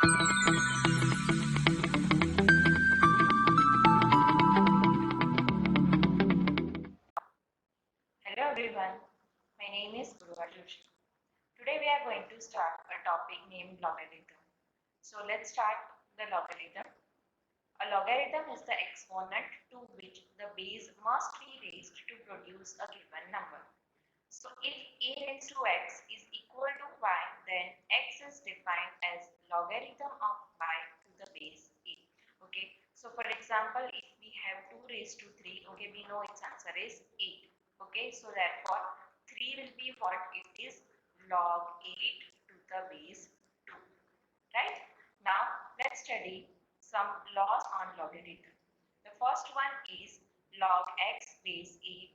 Hello everyone, my name is Guruvar Joshi. Today we are going to start a topic named logarithm. So let's start the logarithm. A logarithm is the exponent to which the base must be raised to produce a given number. So if a raised to x is equal to y, then x is defined as logarithm of y to the base a. Okay, so for example, if we have 2 raised to 3, okay, we know its answer is 8. Okay, so therefore 3 will be what? It is log 8 to the base 2. Right? Now let's study some laws on logarithm. The first one is log x base a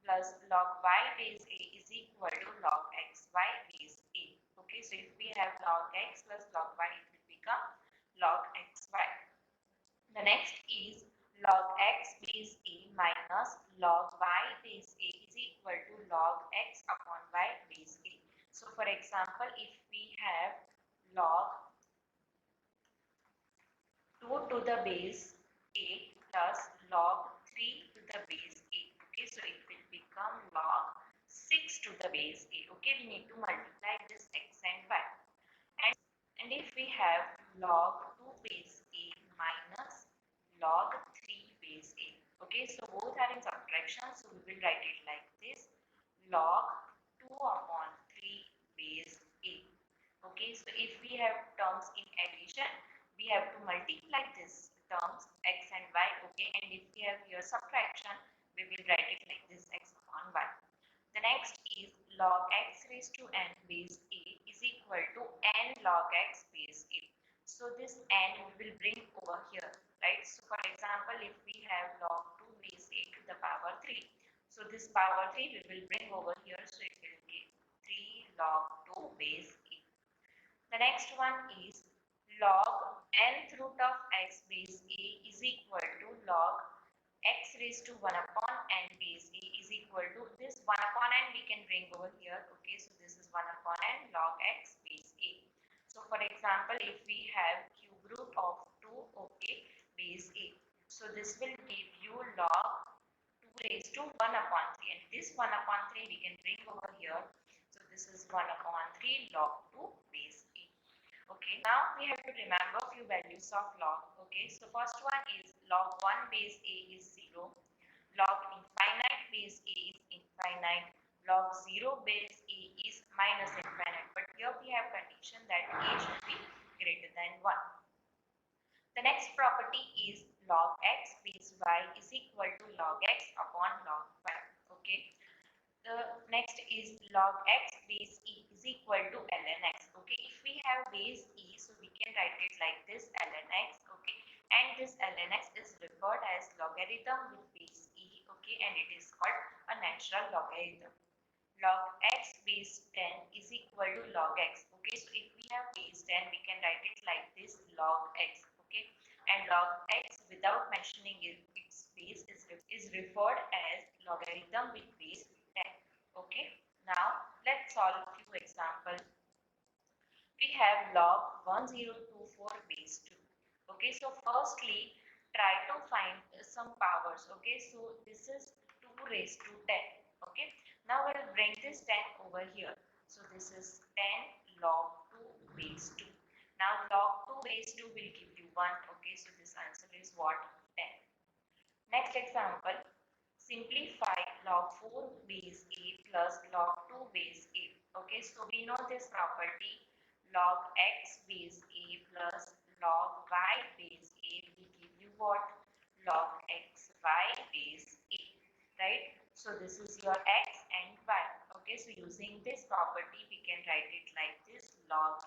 plus log y base a is equal to log xy base a. Okay, so if we have log x plus log y, it will become log xy. The next is log x base a minus log y base a is equal to log x upon y base a. So for example, if we have log 2 to the base a plus log 3 to the base a. Okay, so it will become log 6 to the base a. Okay, we need to multiply this x and y. And if we have log 2 base a minus log 3 base a. Okay, so both are in subtraction, so we will write it like this: log 2 upon 3 base a. Okay, so if we have terms in addition, we have to multiply this terms x and y. Okay, and if we have here subtraction, we will write it like this: x upon y. The next is log x raised to n base a is equal to n log x base a. So this n we will bring over here, right? So for example, if we have log 2 base a to the power 3, so this power 3 we will bring over here, so it will give 3 log 2 base a. The next one is log nth root of x base a is equal to log x raised to 1 upon n base a is equal to this 1 upon n we can bring over here. Okay, so this is 1 upon n log x base a. So for example, if we have cube root of 2, okay, base a, so this will give you log 2 raised to 1 upon 3, and this 1 upon 3 we can bring over here. So this is 1 upon 3 log 2 base a. Okay, now we have to remember a few values of log. Okay, so first one is log 1 base a is 0, log infinite base a is infinite, log 0 base a is minus infinite. But here we have condition that a should be greater than 1. The next property is log x base y is equal to log x upon log y. Okay. The next is log x base e is equal to ln x. Okay, if we have base e, so we can write it like this: ln x. Okay, and this ln x is referred as logarithm with base e. Okay, and it is called a natural logarithm. Log x base 10 is equal to log x. Okay, so if we have base 10, we can write it like this: log x. Okay, and log x without mentioning its base is referred as logarithm with base 10. Okay, now let's solve a few examples. We have log 1024 base 2. Okay, so firstly, try to find some powers. Okay, so this is 2 raised to 10. Okay, now we'll bring this 10 over here. So this is 10 log 2 base 2. Now log 2 base 2 will give you 1. Okay, so this answer is what? 10. Next example, simplify log 4 base a plus log 2 base a. Okay, so we know this property: log x base a plus log y base a will give you what? Log xy base a, right? So this is your x and y. Okay, so using this property we can write it like this: log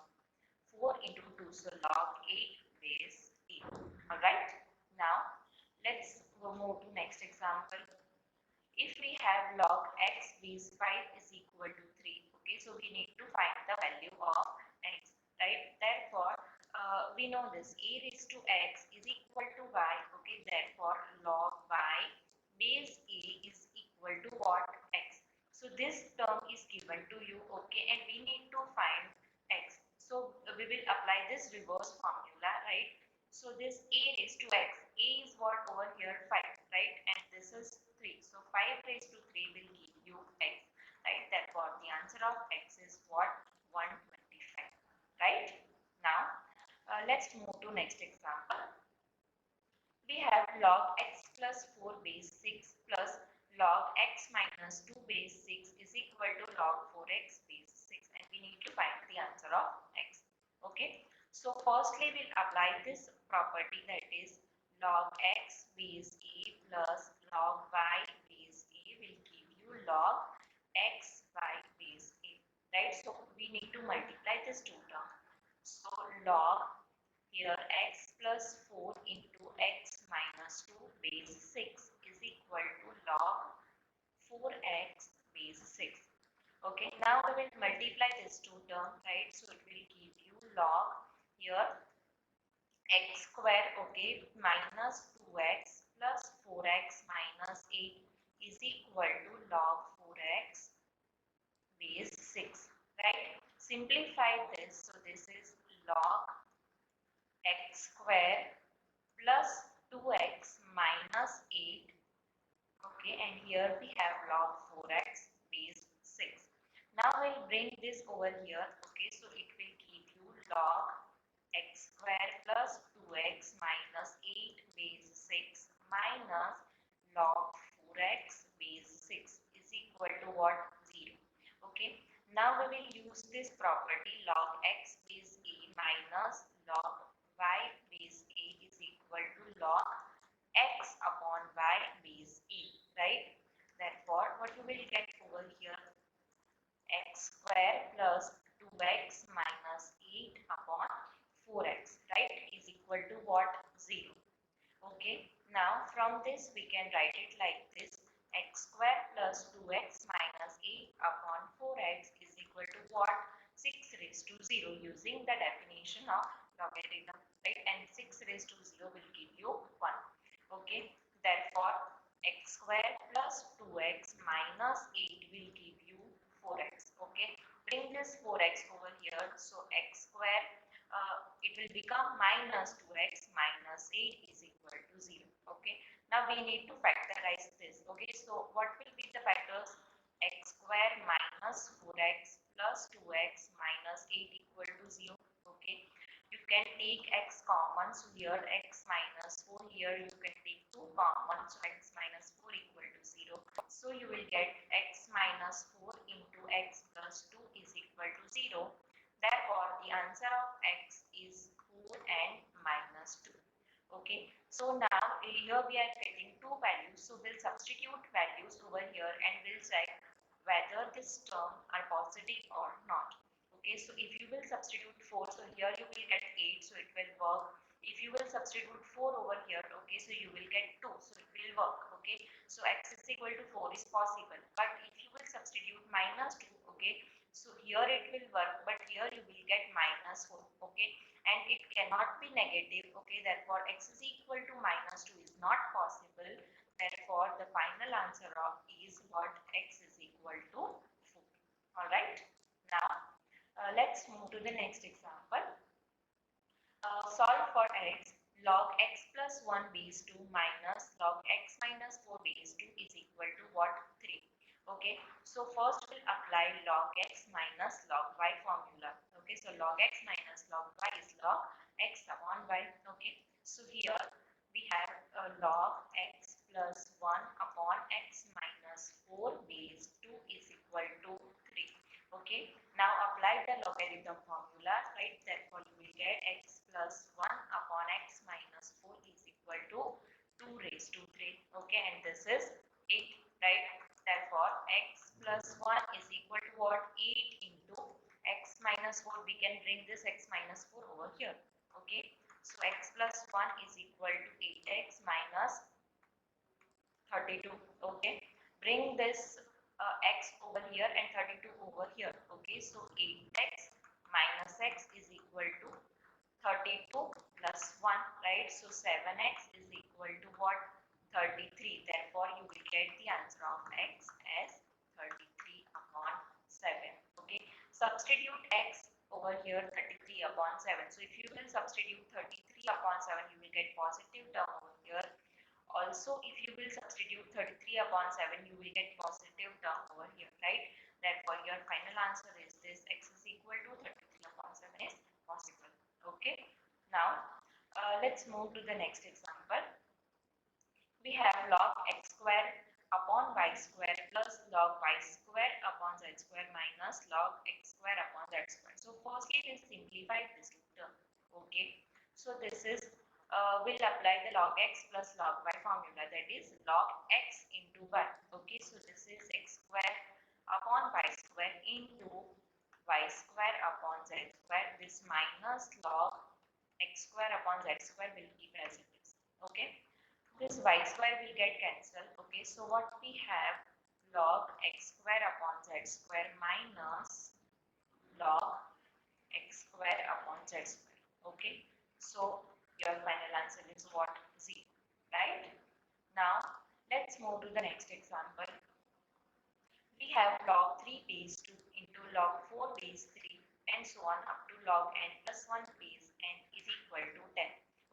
4 into 2, so log 8 base a. Alright, now let's go move to next example. If we have log x base 5 is equal to 3, okay, so we need to find the value of x, right? Therefore, we know this: a raised to x is equal to y. Okay, therefore log y base a is equal to what? X. So this term is given to you. Okay, and we need to find x. So we will apply this reverse formula, right? So this a raised to x, a is what over here 5, right? And this is 3. So 5 raised to 3 will give you x, right? Therefore the answer of x is what? 125, right? Now let's move to next example. We have log x plus 4 base 6 plus log x minus 2 base 6 is equal to log 4x base 6, and we need to find the answer of x. Okay, so firstly we'll apply this property, that is log x base a plus log y base a will give you log x y base a, right? So we need to multiply this two terms. So log here x plus 4 into x minus 2 base 6 is equal to log 4x base 6. Okay, now we will multiply this two term, right? So it will give you log here x square, okay, minus 2x plus 4x minus 8 is equal to log 4x base 6, right? Simplify this, so this is log x square plus 2x minus 8, okay, and here we have log 4x base 6. Now we'll bring this over here, okay, so it will give you log x square plus 2x minus 8 base 6 minus log 4x base 6 is equal to what? 0. Okay, now we will use this property log x base a minus log y base a is equal to log x upon y base a, right? Therefore, what you will get over here, x square plus 2x minus 8 upon 4x, right, is equal to what? 0. Okay, now from this we can write it like this, x square plus 2x minus 8 upon 4x is equal to what? 6 raised to 0, using the definition of logarithm, right? And 6 raised to 0 will give you 1. Okay, therefore x square plus 2x minus 8 will give you 4x. Okay, bring this 4x over here, so x square it will become minus 2x minus 8 is equal to 0. Okay, now we need to factorize this. Okay, so what will be the factors? X square minus 4x plus 2x minus 8 equal to 0. Okay, you can take x common, so here x minus 4, here you can take 2 common, so x minus 4 equal to 0. So you will get x minus 4 into x plus 2 is equal to 0. Therefore the answer of x is 4 and minus 2. Okay, so now here we are getting two values, so we'll substitute values over here and we'll check whether this term are positive or not. Okay, so if you will substitute 4, so here you will get 8, so it will work. If you will substitute 4 over here, okay, so you will get 2, so it will work. Okay, so x is equal to 4 is possible, but if you will substitute minus 2, okay, so here it will work, but here you will get minus 4. Okay, and it cannot be negative. Okay, therefore x is equal to minus 2 is not possible. Therefore the final answer of is what? X is equal to 4. All right, now let's move to the next example. Solve for x. Log x plus 1 base 2 minus log x minus 4 base 2 is equal to what? 3. Okay, so first we'll apply log x minus log y formula. Okay, so log x minus log y is log x upon y. Okay, so here we have log x plus 1 upon x minus 4 base 2 is equal to 3. Okay, now apply the logarithm formula, right? Therefore you will get x plus 1 upon x minus 4 is equal to 2 raised to 3. Okay, and this is 8, right? Therefore x plus 1 is equal to what? 8 into x minus 4. We can bring this x minus 4 over here. Okay, so x plus 1 is equal to 8x minus 32. Okay, bring this x over here and 32 over here. Okay, so 8x minus x is equal to 32 plus 1, right? So 7x is equal to what? 33. Therefore you will get the answer of x as 33 upon 7. Okay, substitute x over here 33 upon 7. So if you will substitute 33 upon 7, you will get positive term over here. Also, if you will substitute 33 upon 7, you will get positive term over here, right? Therefore, your final answer is this: x is equal to 33 upon 7 is possible. Okay. Now, let's move to the next example. We have log x square upon y square plus log y square upon z square minus log x square upon z square. So firstly, we simplify this term. Okay. So this is will apply the log x plus log y formula, that is log x into y. Okay. So this is x square upon y square into y square upon z square. This minus log x square upon z square will keep as it is. Okay. This y square will get cancelled. Okay, so what we have, log x square upon z square minus log x square upon z square. Okay, so your final answer is what? 0, right? Now let's move to the next example. We have log 3 base 2 into log 4 base 3 and so on up to log n plus 1 base n is equal to 10.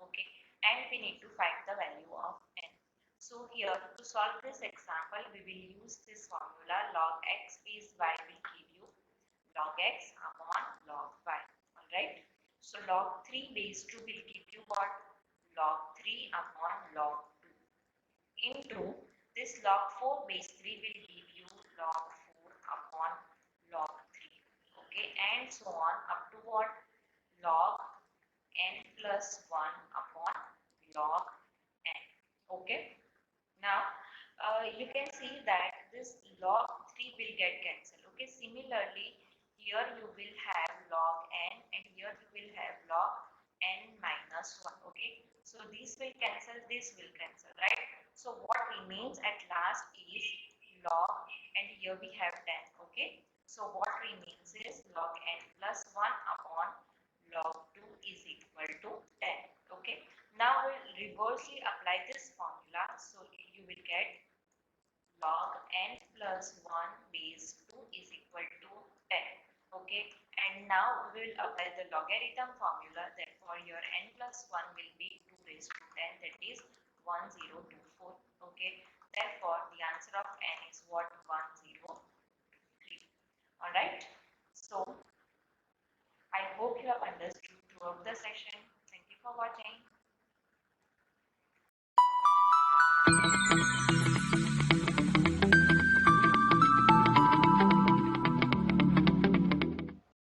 Okay, and we need to find the value of n. So here, to solve this example, we will use this formula. Log x base y will give you log x upon log y. Alright. So log 3 base 2 will give you what? Log 3 upon log 2 into this log 4 base 3 will give you log 4 upon log 3. Okay, and so on up to what? Log n plus 1 upon log n. Okay. Now, you can see that this log 3 will get cancelled. Okay, similarly, here you will have log n and here you will have log n minus 1. Okay, so this will cancel, this will cancel, right? So what remains at last is log, and here we have 10. Okay, so what remains is log n plus 1 upon log 2 is equal to 10. Okay, now we'll reversely apply this formula. So you will get log n plus 1 base 2 is equal to 10. Okay, and now we will apply the logarithm formula. Therefore, your n plus 1 will be 2 raised to 10, that is 1024. Okay, therefore the answer of n is what? 103. Alright, so I hope you have understood throughout the session. Thank you for watching.